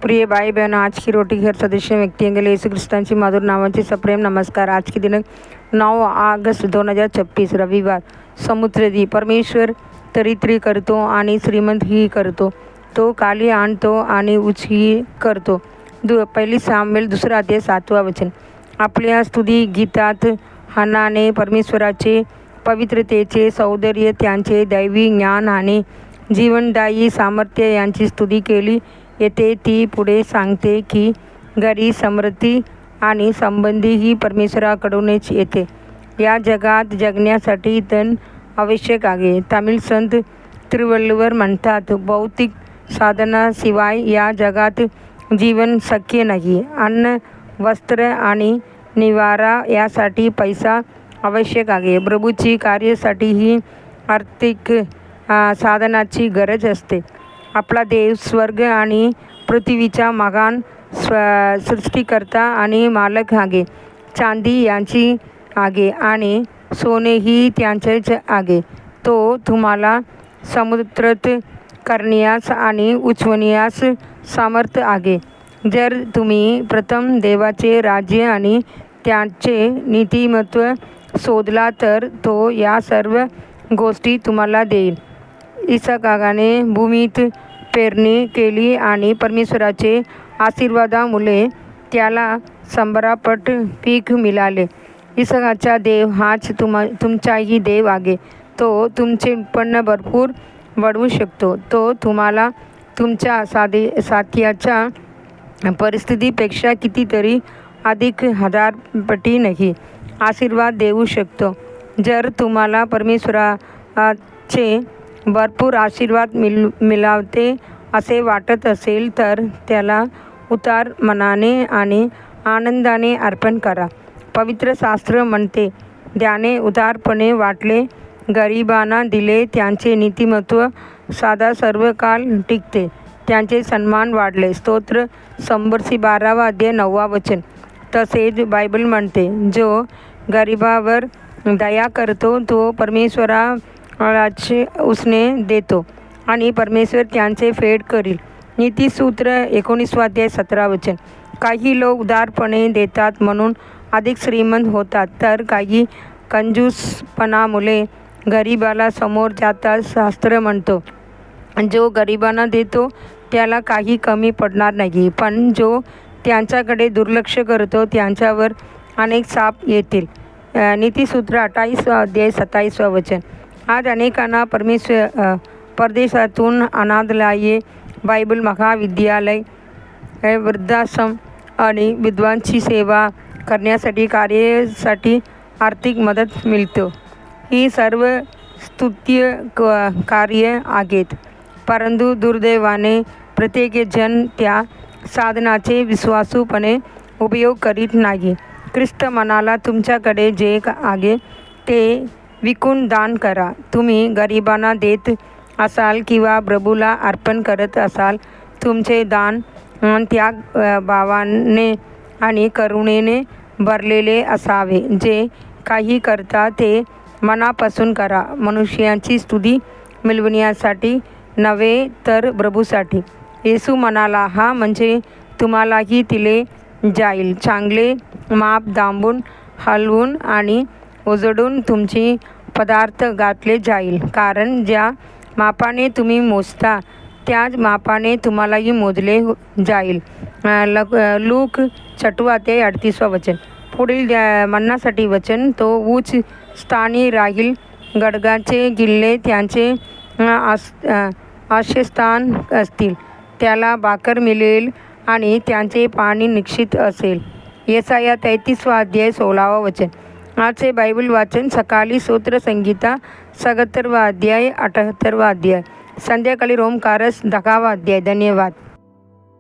प्रिय भाई बहन, आज की रोटी घर सदस्य व्यक्तियों के लिए यीशु ख्रिस्तांची मधुर नावांचे सप्रेम नमस्कार। आज की दिनांक 9 ऑगस्ट 2026 रविवार। समुद्रदी परमेश्वर तरी करतो आणि श्रीमंतही करतो, तो काली आणतो आणि उचही करतो। पहिली सामुएल 2 अध्याय 7 वचन। आपल्या स्तुती गीतात हन्नाने परमेश्वराचे पवित्रतेचे सौंदर्य, त्यांचे दैवी ज्ञान आणि जीवनदायी सामर्थ्य यांची स्तुती केली येते। ती पुढे सांगते की घरी समृद्धी आणि संबंधी ही परमेश्वराकडूनच येते। या जगात जगण्यासाठी धन आवश्यक आहे। तामिळ संत तिरुवल्लुवर म्हणतात, भौतिक साधनाशिवाय या जगात जीवन शक्य नाही। अन्न, वस्त्र आणि निवारा यासाठी पैसा आवश्यक आहे। प्रभूची कार्यासाठी ही आर्थिक साधनाची गरज असते। आपला देव स्वर्ग आणि पृथ्वीचा महान सृष्टिकर्ता आणि मालक आहे। चांदी यांची आहे आणि सोनेही त्यांचेच आहे। तो तुम्हाला समुद्रात करण्यास आणि उचवण्यास समर्थ आहे। जर तुम्ही प्रथम देवाचे राज्य आणि त्याचे नीतिमत्व शोधला तर तो या सर्व गोष्टी तुम्हाला देईल। इसहाकाने भूमीत पेरणी केली आणि परमेश्वराचे आशीर्वादामुळे त्याला 100पट पीक मिळाले। इसहाकाचा देव हाच तुमचाही देव आहे। तो तुमचे उत्पन्न भरपूर वाढवू शकतो। तो तुम्हाला तुमच्या साध्याच्या परिस्थितीपेक्षा कितीतरी अधिक 1000 नाही आशीर्वाद देऊ शकतो। जर तुम्हाला परमेश्वराचे भरपूर आशीर्वाद मिळवते असे वाटत असेल तर त्याला उदार मनाने आणि आनंदाने अर्पण करा। पवित्र शास्त्र म्हणते, त्याने उदारपणे वाटले, गरिबांना दिले, त्यांचे नीतिमत्व सदा सर्व काळ टिकते, त्यांचे सन्मान वाढले। स्तोत्र 112 अध्याय 9 वचन। तसेच बायबल म्हणते, जो गरिबावर दया करतो तो परमेश्वराचे उसने देतो आणि परमेश्वर त्यांचे फेड करील। नीतिसूत्र 19 अध्याय 17 वचन। काही लोक उदारपणे देतात म्हणून अधिक श्रीमंत होतात, तर काही कंजूसपणामुळे गरिबाला समोर जातात। शास्त्र म्हणतो, जो गरिबांना देतो त्याला काही कमी पडणार नाही, पण जो त्यांच्याकडे दुर्लक्ष करतो त्यांच्यावर अनेक शाप येतील। नीतिसूत्र 28 अध्याय 27 वचन। आज अनेकांना परदेशातून अनाथालये, बायबल महाविद्यालय, वृद्धाश्रम आणि विधवांची सेवा करण्यासाठी कार्यासाठी आर्थिक मदत मिळतो। ही सर्व स्तुत्य कार्य आहेत, परंतु दुर्दैवाने प्रत्येकजण त्या साधनाचे विश्वासूपणे उपयोग करीत नाही। ख्रिस्त म्हणाला, तुमच्याकडे जे आहे ते विकून दान करा। तुम्ही गरिबांना देत असाल किंवा प्रभूला अर्पण करत असाल, तुमचे दान त्याग भावाने आणि करुणेने भरलेले असावे। जे काही करता ते मनापासून करा, मनुष्यांची स्तुती मिळवण्यासाठी नव्हे तर प्रभूसाठी। येशू म्हणाला, हा म्हणजे तुम्हालाही दिले जाईल, चांगले माप दाबून, हलवून आणि उजळून तुमची पदार्थ घातले जाईल, कारण ज्या मापाने तुम्ही मोजता त्याच मापाने तुम्हालाही मोजले जाईल। लूक 6 अध्याय 38 वचन। पुढील मन्नासाठी वचन, तो उच्च स्थानी राहील, गडगाचे किल्ले त्यांचे आश्रयस्थान असतील, त्याला भाकर मिळेल आणि त्यांचे पाणी निश्चित असेल। येसाया 33 अध्याय 16 वचन। आजचे बायबल वाचन सकाळी स्तोत्रसंगीता 77 अध्याय 78 अध्याय, संध्याकाळी रोमकारस 10 अध्याय। धन्यवाद।